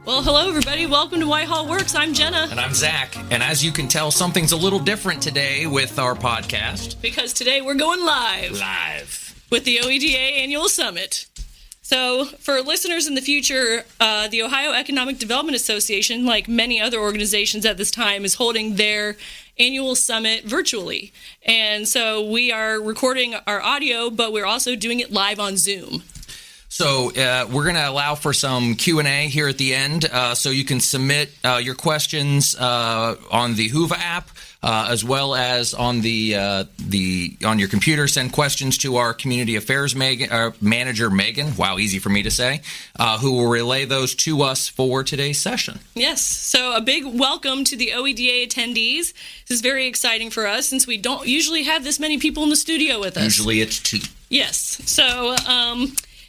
Well, hello, everybody. Welcome to Whitehall Works. I'm Jenna. And I'm Zach. And as you can tell, something's a little different today with our podcast. Because today we're going live. With the OEDA Annual Summit. So, for listeners in the future, the Ohio Economic Development Association, like many other organizations at this time, is holding their annual summit virtually. And so we are recording our audio, but we're also doing it live on Zoom. So we're going to allow for some Q&A here at the end, so you can submit your questions on the Whova app, as well as on on your computer. Send questions to our community affairs manager, Megan. Wow, easy for me to say, who will relay those to us for today's session. Yes. So a big welcome to the OEDA attendees. This is very exciting for us since we don't usually have this many people in the studio with us. Usually it's two. Yes. So.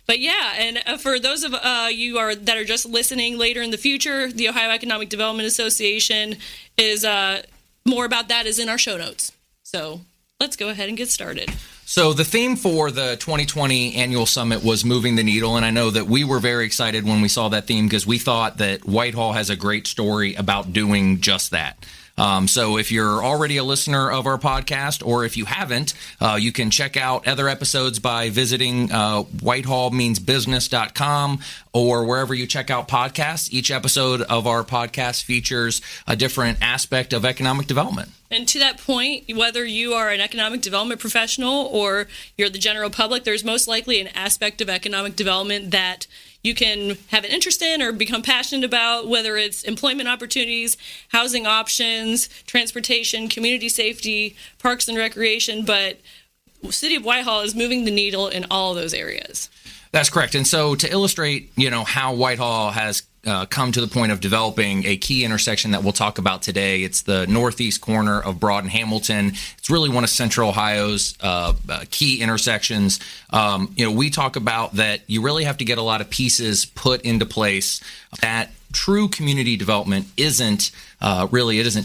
But yeah, and for those of you that are just listening later in the future, the Ohio Economic Development Association is more about that is in our show notes. So let's go ahead and get started. So the theme for the 2020 Annual Summit was moving the needle, and I know that we were very excited when we saw that theme because we thought that Whitehall has a great story about doing just that. So if you're already a listener of our podcast, or if you haven't, you can check out other episodes by visiting whitehallmeansbusiness.com or wherever you check out podcasts. Each episode of our podcast features a different aspect of economic development. And to that point, whether you are an economic development professional or you're the general public, there's most likely an aspect of economic development that you can have an interest in or become passionate about, whether it's employment opportunities, housing options, transportation, community safety, parks and recreation. But the City of Whitehall is moving the needle in all of those areas. That's correct. And so to illustrate, how Whitehall has come to the point of developing a key intersection that we'll talk about today. It's the northeast corner of Broad and Hamilton. It's really one of Central Ohio's key intersections. We talk about that you really have to get a lot of pieces put into place. That true community development isn't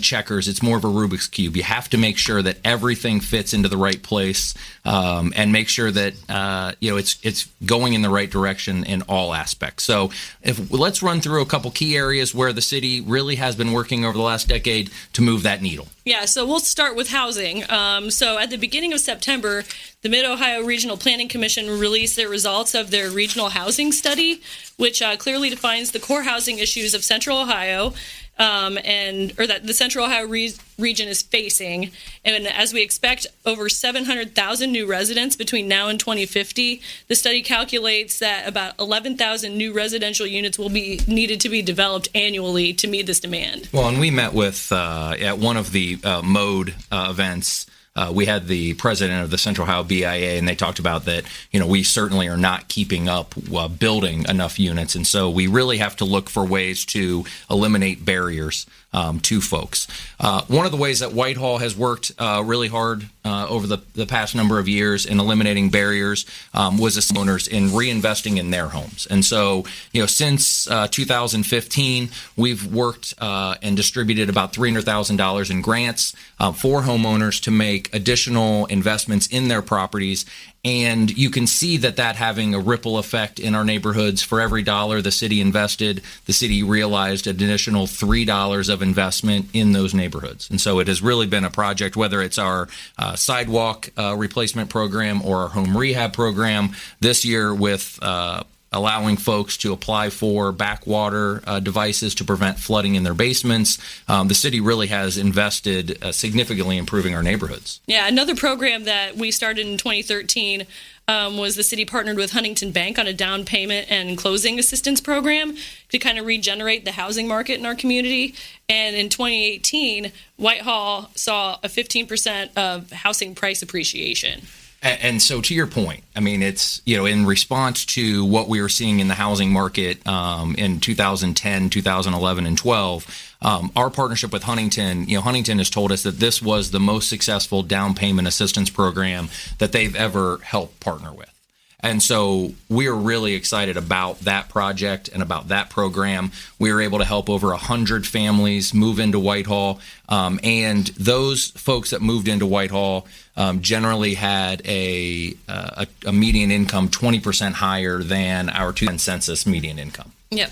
checkers. It's more of a Rubik's Cube. You have to make sure that everything fits into the right place and make sure that it's going in the right direction in all aspects. So let's run through a couple key areas where the city really has been working over the last decade to move that needle. Yeah, so we'll start with housing. So at the beginning of September, the Mid-Ohio Regional Planning Commission released their results of their regional housing study, which clearly defines the core housing issues of Central Ohio, that the Central Ohio region is facing. And as we expect over 700,000 new residents between now and 2050, the study calculates that about 11,000 new residential units will be needed to be developed annually to meet this demand. Well, and we met with, at one of the MODE events, we had the president of the Central Ohio BIA, and they talked about that, we certainly are not keeping up building enough units. And so we really have to look for ways to eliminate barriers to folks. One of the ways that Whitehall has worked really hard over the past number of years in eliminating barriers was the owners in reinvesting in their homes. And so, since 2015, we've worked and distributed about $300,000 in grants for homeowners to make additional investments in their properties. And you can see that having a ripple effect in our neighborhoods. For every dollar the city invested, the city realized an additional $3 of investment in those neighborhoods. And so it has really been a project, whether it's our sidewalk replacement program or our home rehab program this year with allowing folks to apply for backwater devices to prevent flooding in their basements. The city really has invested significantly improving our neighborhoods. Yeah, another program that we started in 2013 was the city partnered with Huntington Bank on a down payment and closing assistance program to kind of regenerate the housing market in our community. And in 2018, Whitehall saw a 15% of housing price appreciation. And so to your point, I mean, it's, in response to what we were seeing in the housing market in 2010, 2011, and 12, our partnership with Huntington, Huntington has told us that this was the most successful down payment assistance program that they've ever helped partner with. And so we are really excited about that project and about that program. We were able to help over 100 families move into Whitehall. And those folks that moved into Whitehall generally had a median income 20% higher than our 2010 census median income. Yep.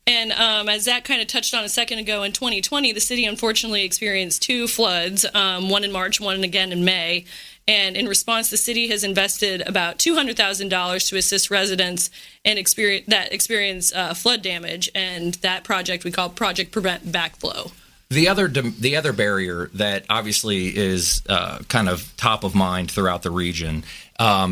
And as Zach kind of touched on a second ago, in 2020, the city unfortunately experienced 2 floods, one in March, one again in May. And in response, the city has invested about $200,000 to assist residents and experience flood damage. And that project we call Project Prevent Backflow. The other barrier that obviously is kind of top of mind throughout the region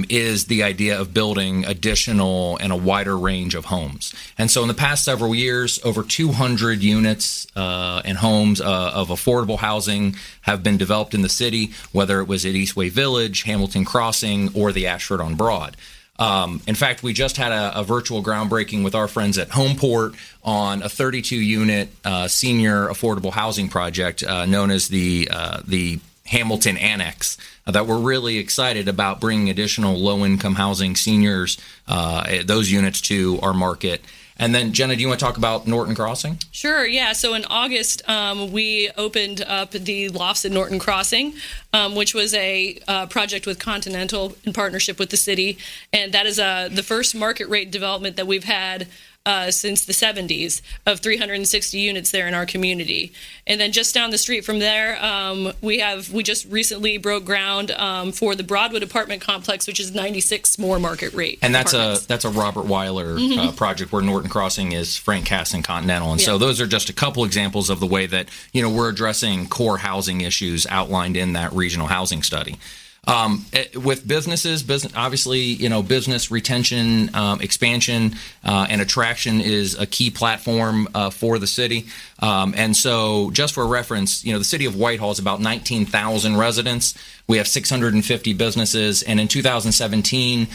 is the idea of building additional and a wider range of homes. And so in the past several years, over 200 units and homes of affordable housing have been developed in the city, whether it was at Eastway Village, Hamilton Crossing, or the Ashford on Broad. In fact, we just had a virtual groundbreaking with our friends at Homeport on a 32-unit senior affordable housing project known as the Hamilton Annex that we're really excited about bringing additional low-income housing seniors, those units to our market. And then, Jenna, do you want to talk about Norton Crossing? Sure, yeah. So in August, we opened up the lofts at Norton Crossing, which was a project with Continental in partnership with the city. And that is the first market rate development that we've had since the 70s of 360 units there in our community. And then just down the street from there, we just recently broke ground for the Broadwood apartment complex, which is 96 more market rate. And that's a Robert Weiler project where Norton Crossing is Frank Cass and Continental. And so those are just a couple examples of the way that we're addressing core housing issues outlined in that regional housing study. With businesses, obviously, business retention, expansion, and attraction is a key platform for the city. And so just for reference, the city of Whitehall is about 19,000 residents. We have 650 businesses. And in 2018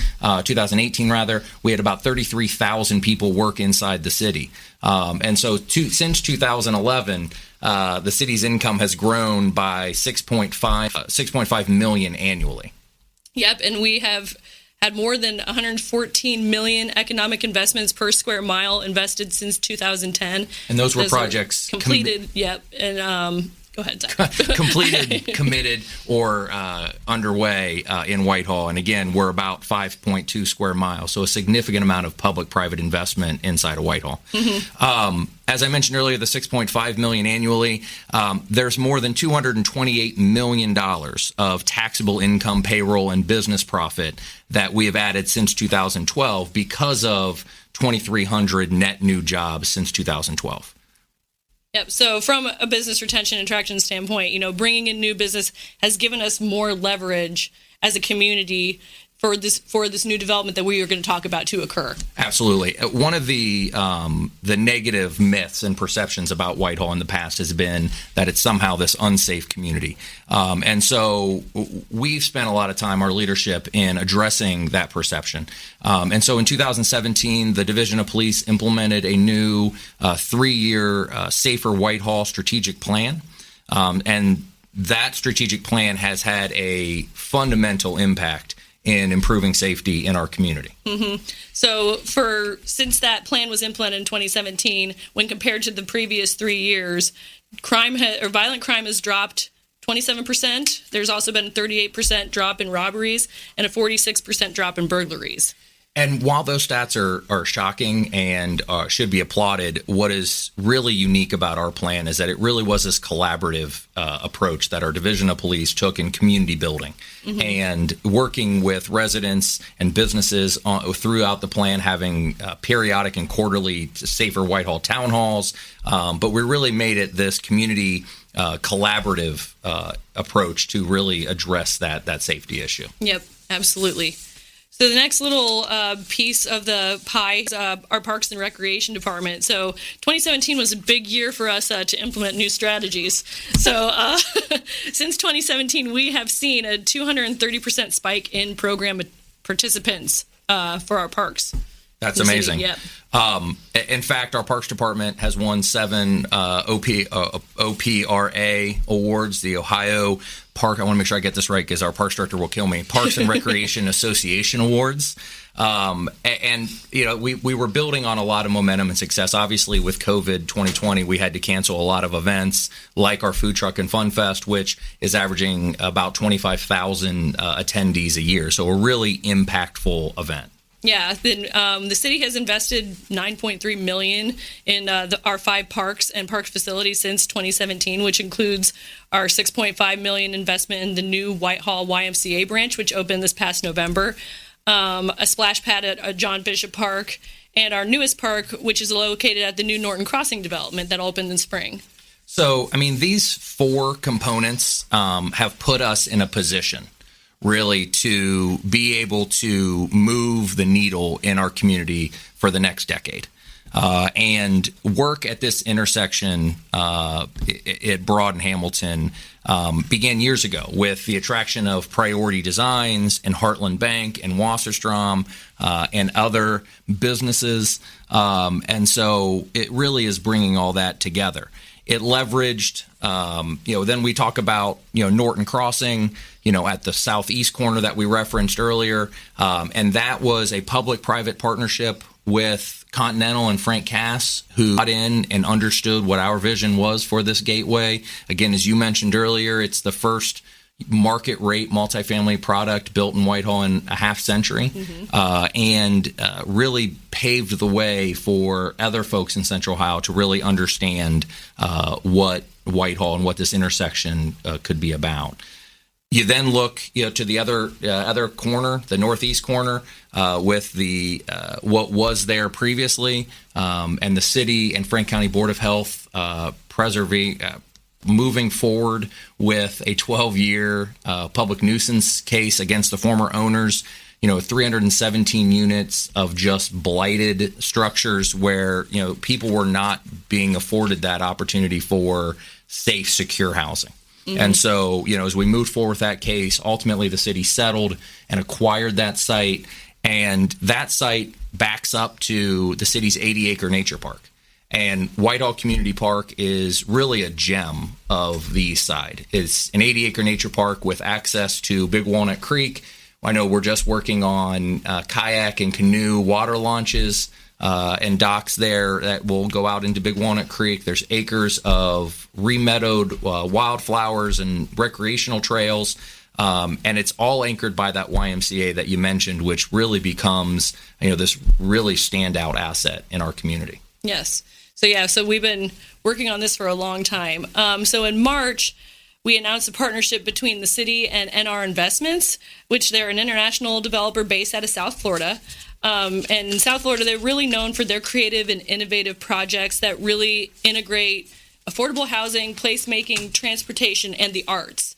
rather, we had about 33,000 people work inside the city. And so since 2011, the city's income has grown by 6.5 million annually. Yep, and we have had more than 114 million economic investments per square mile invested since 2010. And those were projects completed. Yep, and go ahead, Zach. Completed, committed, or underway in Whitehall. And again, we're about 5.2 square miles, so a significant amount of public-private investment inside of Whitehall. As I mentioned earlier, the $6.5 million annually, there's more than $228 million of taxable income, payroll, and business profit that we have added since 2012 because of 2,300 net new jobs since 2012. Yep. So from a business retention and attraction standpoint, bringing in new business has given us more leverage as a community for this new development that we are going to talk about to occur. Absolutely. One of the negative myths and perceptions about Whitehall in the past has been that it's somehow this unsafe community. And so we've spent a lot of time, our leadership, in addressing that perception. And so in 2017, the Division of Police implemented a new 3-year Safer Whitehall strategic plan. And that strategic plan has had a fundamental impact in improving safety in our community. So since that plan was implemented in 2017, when compared to the previous 3 years, violent crime has dropped 27%. There's also been a 38% drop in robberies and a 46% drop in burglaries. And while those stats are shocking and should be applauded, what is really unique about our plan is that it really was this collaborative approach that our Division of Police took in community building and working with residents and businesses throughout the plan, having periodic and quarterly Safer Whitehall town halls. But we really made it this community collaborative approach to really address that safety issue. Yep, absolutely. So the next little piece of the pie is our Parks and Recreation Department. So 2017 was a big year for us to implement new strategies. So since 2017, we have seen a 230% spike in program participants for our parks. That's amazing. Yep. In fact, our Parks Department has won 7 OPRA awards, the Ohio Park, I want to make sure I get this right because our Parks Director will kill me, Parks and Recreation Association Awards. We were building on a lot of momentum and success. Obviously, with COVID 2020, we had to cancel a lot of events like our Food Truck and Fun Fest, which is averaging about 25,000 attendees a year. So a really impactful event. Yeah, then the city has invested $9.3 million in our 5 parks and park facilities since 2017, which includes our $6.5 million investment in the new Whitehall YMCA branch, which opened this past November, a splash pad at John Bishop Park, and our newest park, which is located at the new Norton Crossing development that opened in spring. So, I mean, these 4 components have put us in a position really to be able to move the needle in our community for the next decade. And work at this intersection at Broad and Hamilton began years ago with the attraction of Priority Designs and Heartland Bank and Wasserstrom and other businesses. And so it really is bringing all that together. It leveraged, then we talk about, Norton Crossing, at the southeast corner that we referenced earlier. And that was a public-private partnership with Continental and Frank Cass, who got in and understood what our vision was for this gateway. Again, as you mentioned earlier, it's the first market rate multifamily product built in Whitehall in a half century, and really paved the way for other folks in Central Ohio to really understand what Whitehall and what this intersection could be about. You then look, to the other corner, the northeast corner, with the what was there previously, and the city and Frank County Board of Health moving forward with a 12-year public nuisance case against the former owners. 317 units of just blighted structures where people were not being afforded that opportunity for safe, secure housing. And so, as we moved forward with that case, ultimately the city settled and acquired that site. And that site backs up to the city's 80-acre nature park. And Whitehall Community Park is really a gem of the east side. It's an 80-acre nature park with access to Big Walnut Creek. I know we're just working on kayak and canoe water launches and docks there that will go out into Big Walnut Creek. There's acres of remeadowed wildflowers and recreational trails, and it's all anchored by that YMCA that you mentioned, which really becomes this really standout asset in our community. Yes. So we've been working on this for a long time. So in March, we announced a partnership between the city and NR Investments, which they're an international developer based out of South Florida. And in South Florida, they're really known for their creative and innovative projects that really integrate affordable housing, placemaking, transportation, and the arts.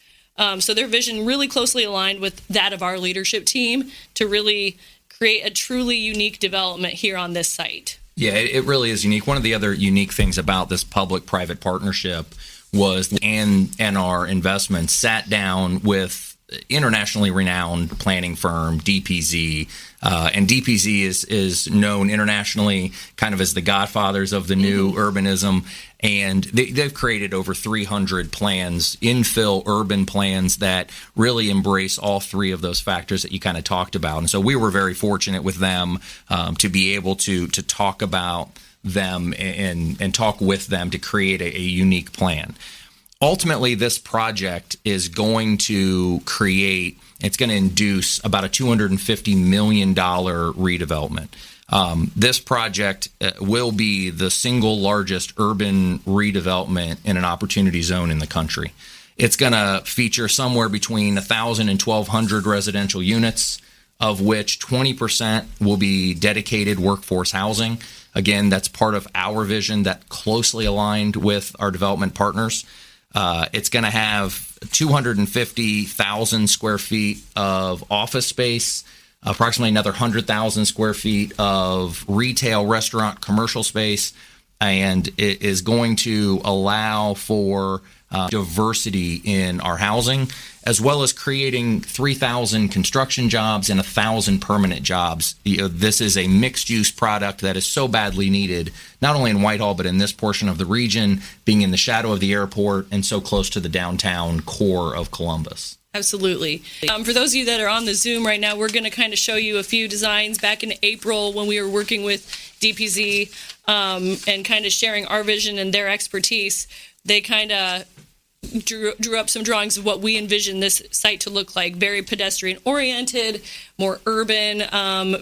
So their vision really closely aligned with that of our leadership team to really create a truly unique development here on this site. Yeah, it really is unique. One of the other unique things about this public-private partnership was NR Investments sat down with internationally renowned planning firm DPZ, and DPZ is known internationally kind of as the godfathers of the new urbanism, and they've created over 300 plans, infill urban plans that really embrace all 3 of those factors that you kind of talked about. And so we were very fortunate with them to be able to talk about them and talk with them to create a unique plan. Ultimately, this project is going to it's going to induce about a $250 million redevelopment. This project will be the single largest urban redevelopment in an opportunity zone in the country. It's going to feature somewhere between 1,000 and 1,200 residential units, of which 20% will be dedicated workforce housing. Again, that's part of our vision that closely aligned with our development partners. It's going to have 250,000 square feet of office space, approximately another 100,000 square feet of retail, restaurant, commercial space, and it is going to allow for diversity in our housing, as well as creating 3,000 construction jobs and 1,000 permanent jobs. This is a mixed-use product that is so badly needed, not only in Whitehall, but in this portion of the region, being in the shadow of the airport and so close to the downtown core of Columbus. Absolutely. For those of you that are on the Zoom right now, we're going to kind of show you a few designs back in April when we were working with DPZ and kind of sharing our vision and their expertise. They kind of drew up some drawings of what we envision this site to look like. Very pedestrian oriented, more urban,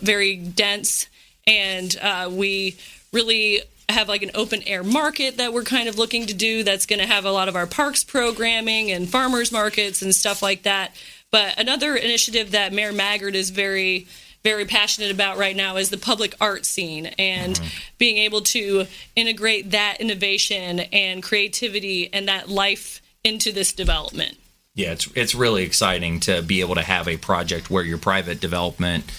very dense. And we really have like an open air market that we're kind of looking to do that's going to have a lot of our parks programming and farmers markets and stuff like that. But another initiative that Mayor Maggard is very, very passionate about right now is the public art scene and being able to integrate that innovation and creativity and that life into this development. Yeah, it's really exciting to be able to have a project where your private development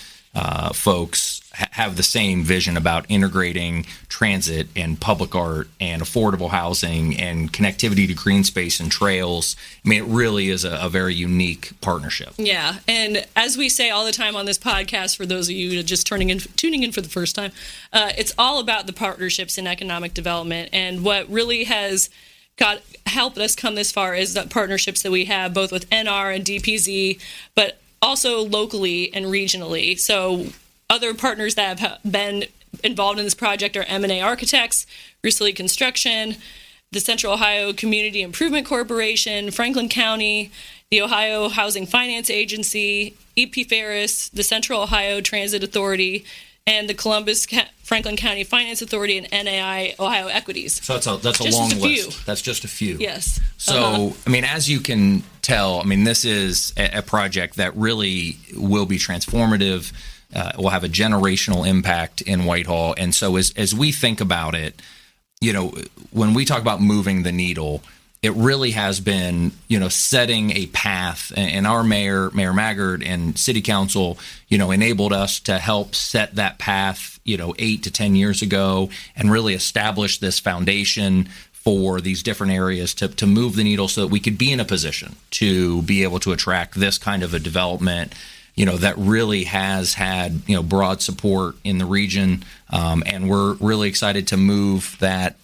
folks have the same vision about integrating transit and public art and affordable housing and connectivity to green space and trails. I mean, it really is a very unique partnership. Yeah, and as we say all the time on this podcast, for those of you just tuning in for the first time, it's all about the partnerships in economic development. And what really has helped us come this far is the partnerships that we have both with NR and DPZ, but also locally and regionally. So other partners that have been involved in this project are M&A Architects, Risley Construction, the Central Ohio Community Improvement Corporation, Franklin County, the Ohio Housing Finance Agency, EP Ferris, the Central Ohio Transit Authority, and the Columbus Franklin County Finance Authority and NAI Ohio Equities. So that's a long list. That's just a few. Yes. So, I mean, as you can tell, I mean, this is a project that really will be transformative, will have a generational impact in Whitehall. And so as we think about it, you know, when we talk about moving the needle, it really has been, you know, setting a path, and our Mayor Maggard and City Council, you know, enabled us to help set that path, you know, 8 to 10 years ago, and really establish this foundation for these different areas to move the needle so that we could be in a position to be able to attract this kind of a development, you know, that really has had, you know, broad support in the region. And we're really excited to move that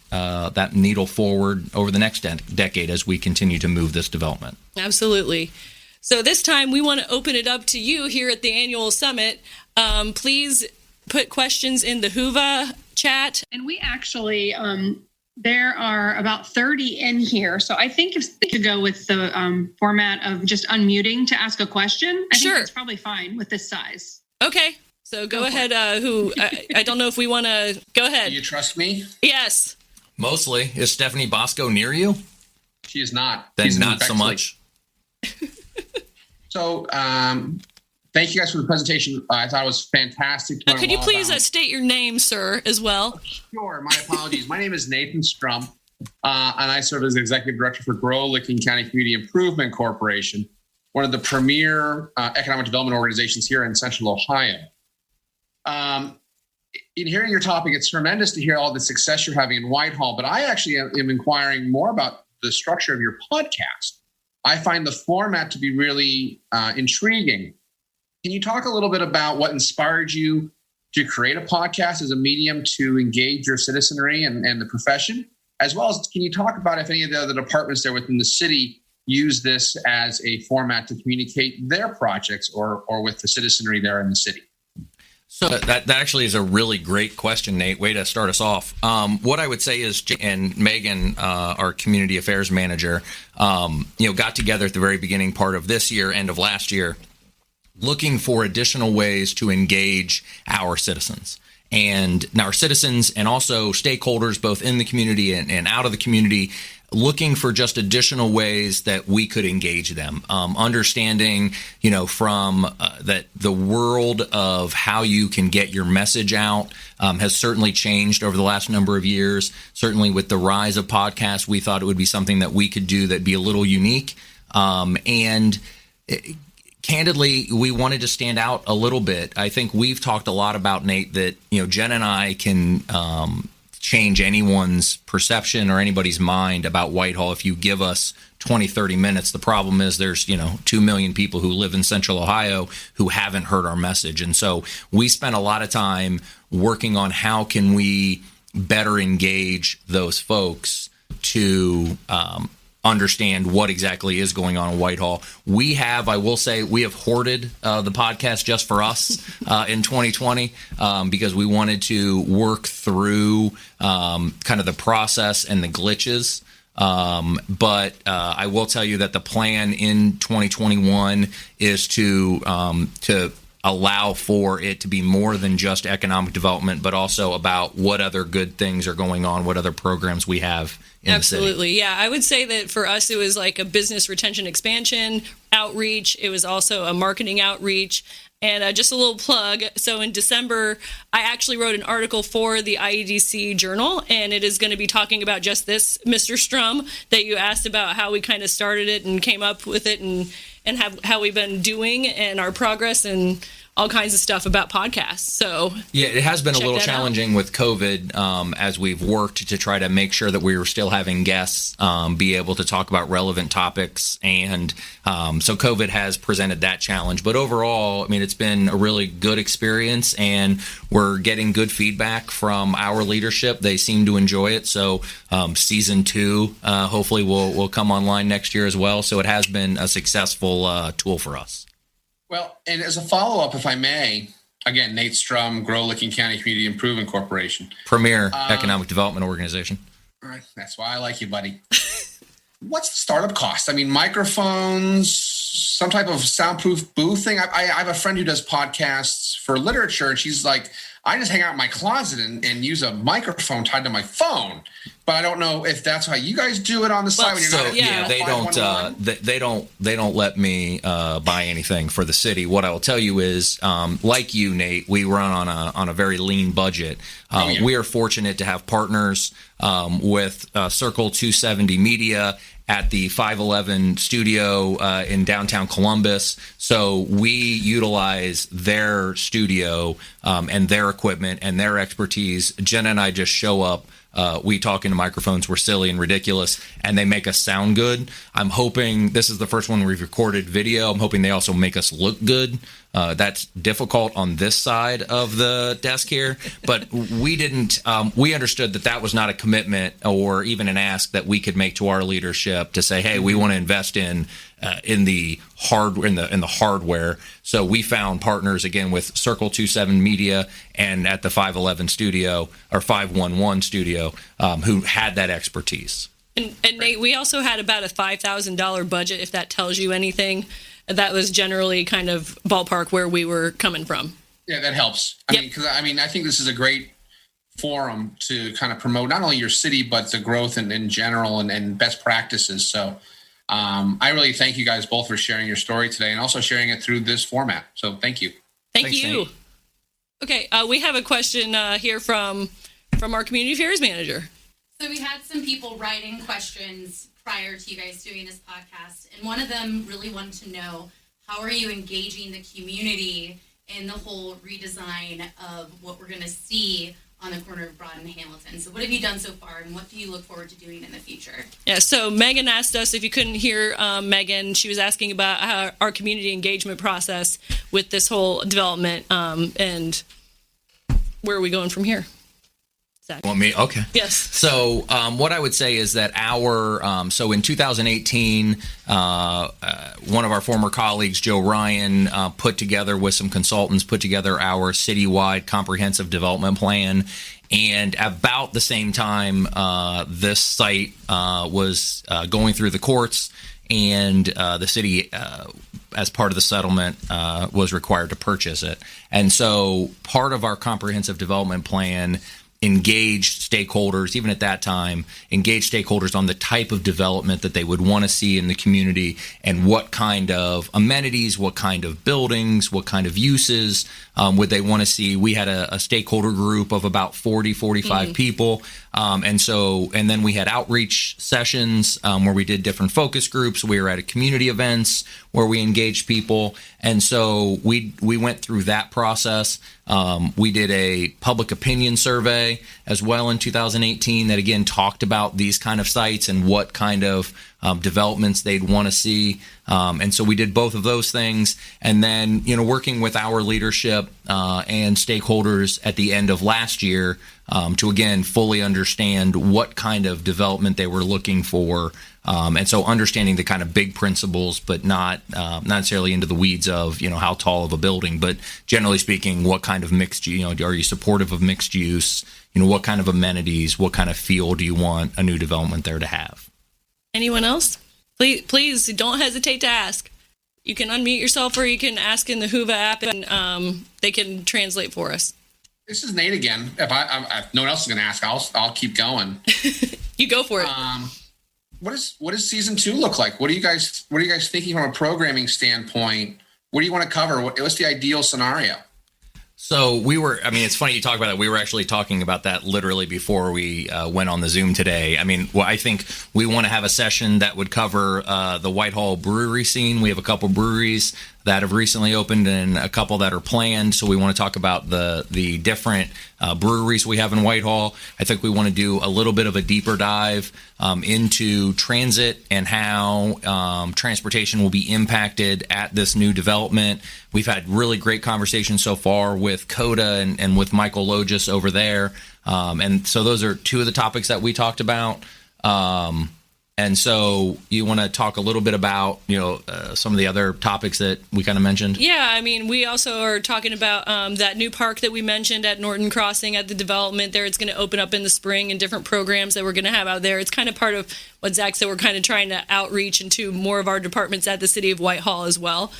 needle forward over the next decade as we continue to move this development. Absolutely. So this time we want to open it up to you here at the annual summit. Please put questions in the Whova chat. And we actually, there are about 30 in here. So I think if we could go with the format of just unmuting to ask a question, I think that's probably fine with this size. Okay. So go ahead. I don't know if we want to go ahead. Do you trust me? Yes. Mostly. Is Stephanie Bosco near you? She is not. Then She's not so much. So, thank you guys for the presentation. I thought it was fantastic. Could you please state your name, sir, as well? Sure. My apologies. My name is Nathan Strum, and I serve as Executive Director for Grow-Licking County Community Improvement Corporation, one of the premier economic development organizations here in Central Ohio. In hearing your topic, it's tremendous to hear all the success you're having in Whitehall, but I actually am inquiring more about the structure of your podcast. I find the format to be really intriguing. Can you talk a little bit about what inspired you to create a podcast as a medium to engage your citizenry and the profession? As well as, can you talk about if any of the other departments there within the city use this as a format to communicate their projects or with the citizenry there in the city? So that actually is a really great question, Nate. Way to start us off. What I would say is, and Megan, our community affairs manager, got together at the very beginning part of this year, end of last year, looking for additional ways to engage our citizens. And our citizens and also stakeholders, both in the community and out of the community, looking for just additional ways that we could engage them, understanding, from that the world of how you can get your message out has certainly changed over the last number of years. Certainly with the rise of podcasts, we thought it would be something that we could do that'd be a little unique. Candidly, we wanted to stand out a little bit. I think we've talked a lot about, Nate, that, Jen and I can change anyone's perception or anybody's mind about Whitehall if you give us 20, 30 minutes. The problem is there's, 2 million people who live in Central Ohio who haven't heard our message. And so we spent a lot of time working on how can we better engage those folks to understand what exactly is going on in Whitehall. I will say, we have hoarded the podcast just for us in 2020 because we wanted to work through kind of the process and the glitches But I will tell you that the plan in 2021 is to allow for it to be more than just economic development, but also about what other good things are going on, what other programs we have in the city. Absolutely. Yeah, I would say that for us, it was like a business retention expansion outreach. It was also a marketing outreach. And just a little plug. So in December, I actually wrote an article for the IEDC Journal, and it is going to be talking about just this, Mr. Strum, that you asked about how we kind of started it and came up with it and how we've been doing and our progress and all kinds of stuff about podcasts. So yeah, it has been a little challenging with COVID as we've worked to try to make sure that we were still having guests be able to talk about relevant topics. And so COVID has presented that challenge. But overall, I mean, it's been a really good experience, and we're getting good feedback from our leadership. They seem to enjoy it. So season 2 hopefully will come online next year as well. So it has been a successful tool for us. Well, and as a follow-up, if I may, again, Nate Strum, Grow Licking County Community Improvement Corporation. Premier economic development organization. All right, that's why I like you, buddy. What's the startup cost? I mean, microphones, some type of soundproof booth thing. I have a friend who does podcasts for literature, and she's like, I just hang out in my closet and use a microphone tied to my phone. But I don't know if that's how you guys do it on the side. When you're not they don't let me buy anything for the city. What I will tell you is, like you, Nate, we run on a very lean budget. We are fortunate to have partners with Circle 270 Media at the 511 studio in downtown Columbus. So we utilize their studio and their equipment and their expertise. Jenna and I just show up. We talk into microphones. We're silly and ridiculous, and they make us sound good. I'm hoping this is the first one we've recorded video. I'm hoping they also make us look good. That's difficult on this side of the desk here, but we didn't. We understood that was not a commitment or even an ask that we could make to our leadership to say, "Hey, we want to invest in the hardware." So we found partners again with Circle 27 Media and at the 511 studio or 511 studio who had that expertise. And Nate, we also had about a $5,000 budget, if that tells you anything. That was generally kind of ballpark where we were coming from. Yeah, that helps. I mean, I think this is a great forum to kind of promote not only your city, but the growth in general and best practices. So I really thank you guys both for sharing your story today and also sharing it through this format. So thank you. Thanks, you. Nate. Okay, we have a question here from our community affairs manager. So we had some people writing questions prior to you guys doing this podcast, and one of them really wanted to know, how are you engaging the community in the whole redesign of what we're going to see on the corner of Broad and Hamilton? So what have you done so far, and what do you look forward to doing in the future? Yeah, so Megan asked us, if you couldn't hear Megan, she was asking about our community engagement process with this whole development, and where are we going from here? Want me? Okay. Yes. So what I would say is that so in 2018, one of our former colleagues, Joe Ryan, put together with some consultants, our citywide comprehensive development plan. And about the same time, this site was going through the courts, and the city, as part of the settlement, was required to purchase it. And so part of our comprehensive development plan engaged stakeholders, even at that time, engaged stakeholders on the type of development that they would want to see in the community and what kind of amenities, what kind of buildings, what kind of uses would they want to see. We had a stakeholder group of about 45 people. And then we had outreach sessions where we did different focus groups. We were at community events where we engaged people. And so we went through that process. We did a public opinion survey as well in 2018 that, again, talked about these kind of sites and what kind of developments they'd want to see. And so we did both of those things. And then, working with our leadership and stakeholders at the end of last year to, again, fully understand what kind of development they were looking for. And so understanding the kind of big principles, but not necessarily into the weeds of, how tall of a building, but generally speaking, what kind of mixed, are you supportive of mixed use? What kind of amenities, what kind of feel do you want a new development there to have? Anyone else? Please don't hesitate to ask. You can unmute yourself or you can ask in the Whova app and they can translate for us. This is Nate again. If no one else is going to ask, I'll keep going. You go for it. What does season 2 look like? What are you guys thinking from a programming standpoint? What do you want to cover? What's the ideal scenario? So it's funny you talk about that. We were actually talking about that literally before we went on the Zoom today. I think we want to have a session that would cover the Whitehall brewery scene. We have a couple breweries that have recently opened and a couple that are planned. So we want to talk about the different breweries we have in Whitehall. I think we want to do a little bit of a deeper dive into transit and how transportation will be impacted at this new development. We've had really great conversations so far with CODA and with Michael Logis over there. And so those are two of the topics that we talked about. And so you want to talk a little bit about, some of the other topics that we kind of mentioned? Yeah, we also are talking about that new park that we mentioned at Norton Crossing at the development there. It's going to open up in the spring and different programs that we're going to have out there. It's kind of part of what Zach said. We're kind of trying to outreach into more of our departments at the city of Whitehall as well.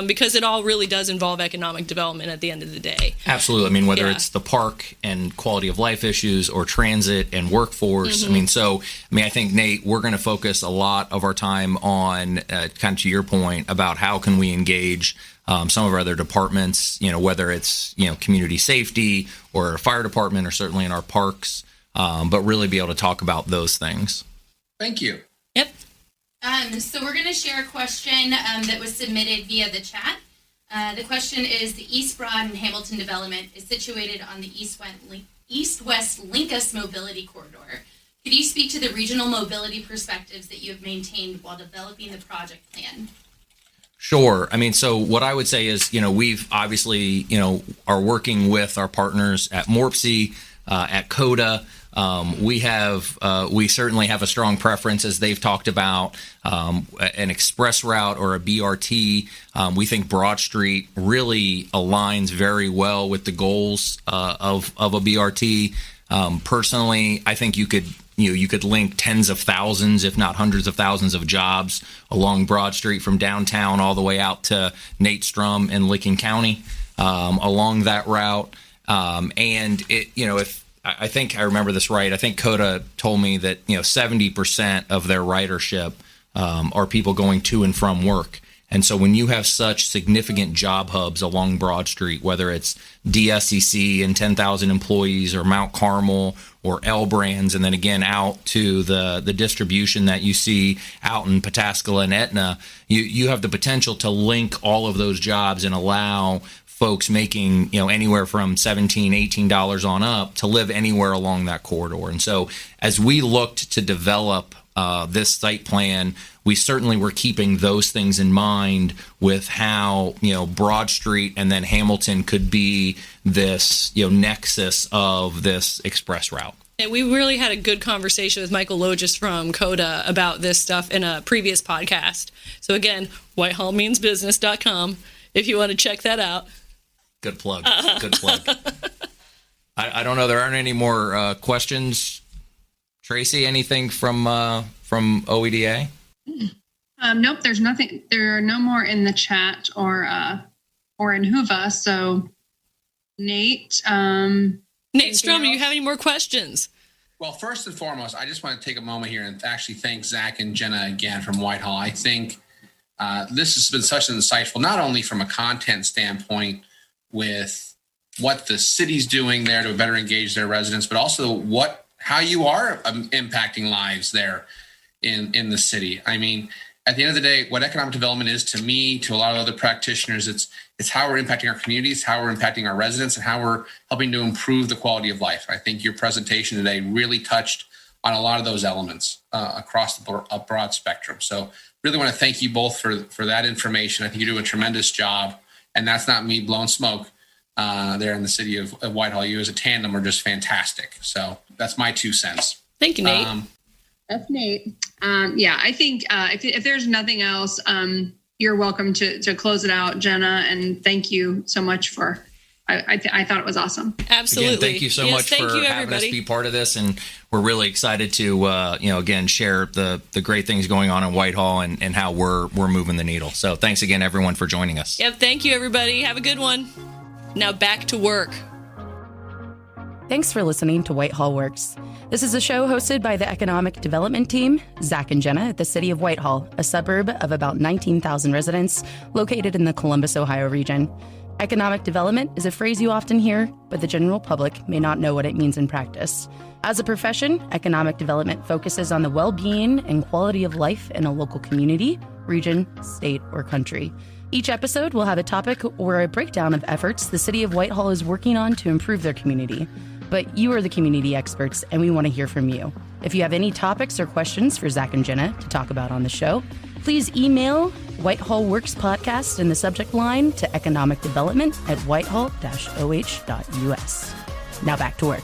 Because it all really does involve economic development at the end of the day. Absolutely. Whether it's the park and quality of life issues or transit and workforce. Mm-hmm. I think, Nate, we're going to focus a lot of our time on, kind of to your point, about how can we engage some of our other departments, whether it's, community safety or fire department or certainly in our parks, but really be able to talk about those things. Thank you. Yep. So we're going to share a question that was submitted via the chat. The question is, the East Broad and Hamilton development is situated on the east-west Linkus mobility corridor. Could you speak to the regional mobility perspectives that you have maintained while developing the project plan? Sure. So what I would say is, we've obviously, are working with our partners at MORPC, at CODA. We certainly have a strong preference, as they've talked about, an express route or a BRT. We think Broad Street really aligns very well with the goals of a BRT. Personally, I think you could link tens of thousands, if not hundreds of thousands of jobs along Broad Street from downtown all the way out to Nate Strum in Licking County, along that route. And if I think I remember this right, I think CODA told me that 70% of their ridership are people going to and from work. And so when you have such significant job hubs along Broad Street, whether it's DSCC and 10,000 employees or Mount Carmel or L Brands, and then again out to the distribution that you see out in Pataskala and Etna, you have the potential to link all of those jobs and allow folks making anywhere from $17, $18 on up to live anywhere along that corridor. And so as we looked to develop this site plan, we certainly were keeping those things in mind with how Broad Street and then Hamilton could be this nexus of this express route. And we really had a good conversation with Michael Logis from CODA about this stuff in a previous podcast. So again, whitehallmeansbusiness.com if you want to check that out. Good plug. Good plug. I don't know. There aren't any more questions. Tracy, anything from OEDA? Nope. There's nothing. There are no more in the chat or in Whova. So, Nate. Nate Strum, do you have any more questions? Well, first and foremost, I just want to take a moment here and actually thank Zach and Jenna again from Whitehall. I think this has been such an insightful, not only from a content standpoint, with what the city's doing there to better engage their residents, but also how you are impacting lives there in the city. At the end of the day, what economic development is to me, to a lot of other practitioners, it's how we're impacting our communities, how we're impacting our residents, and how we're helping to improve the quality of life. I think your presentation today really touched on a lot of those elements across the broad spectrum. So really want to thank you both for that information. I think you do a tremendous job. And that's not me blowing smoke there in the city of Whitehall. You as a tandem are just fantastic. So that's my 2 cents. Thank you, Nate. That's Nate. I think if there's nothing else, you're welcome to close it out, Jenna. And thank you so much for I thought it was awesome. Absolutely. Again, thank you so much for having us be part of this, and we're really excited to again share the great things going on in Whitehall and how we're moving the needle. So thanks again, everyone, for joining us. Yep. Thank you, everybody. Have a good one. Now back to work. Thanks for listening to Whitehall Works. This is a show hosted by the Economic Development Team, Zach and Jenna at the city of Whitehall, a suburb of about 19,000 residents located in the Columbus, Ohio region. Economic development is a phrase you often hear, but the general public may not know what it means in practice. As a profession, economic development focuses on the well-being and quality of life in a local community, region, state, or country. Each episode will have a topic or a breakdown of efforts the city of Whitehall is working on to improve their community. But you are the community experts, and we want to hear from you. If you have any topics or questions for Zach and Jenna to talk about on the show, please email Whitehall Works Podcast in the subject line to economicdevelopment@whitehall-oh.us. Now back to work.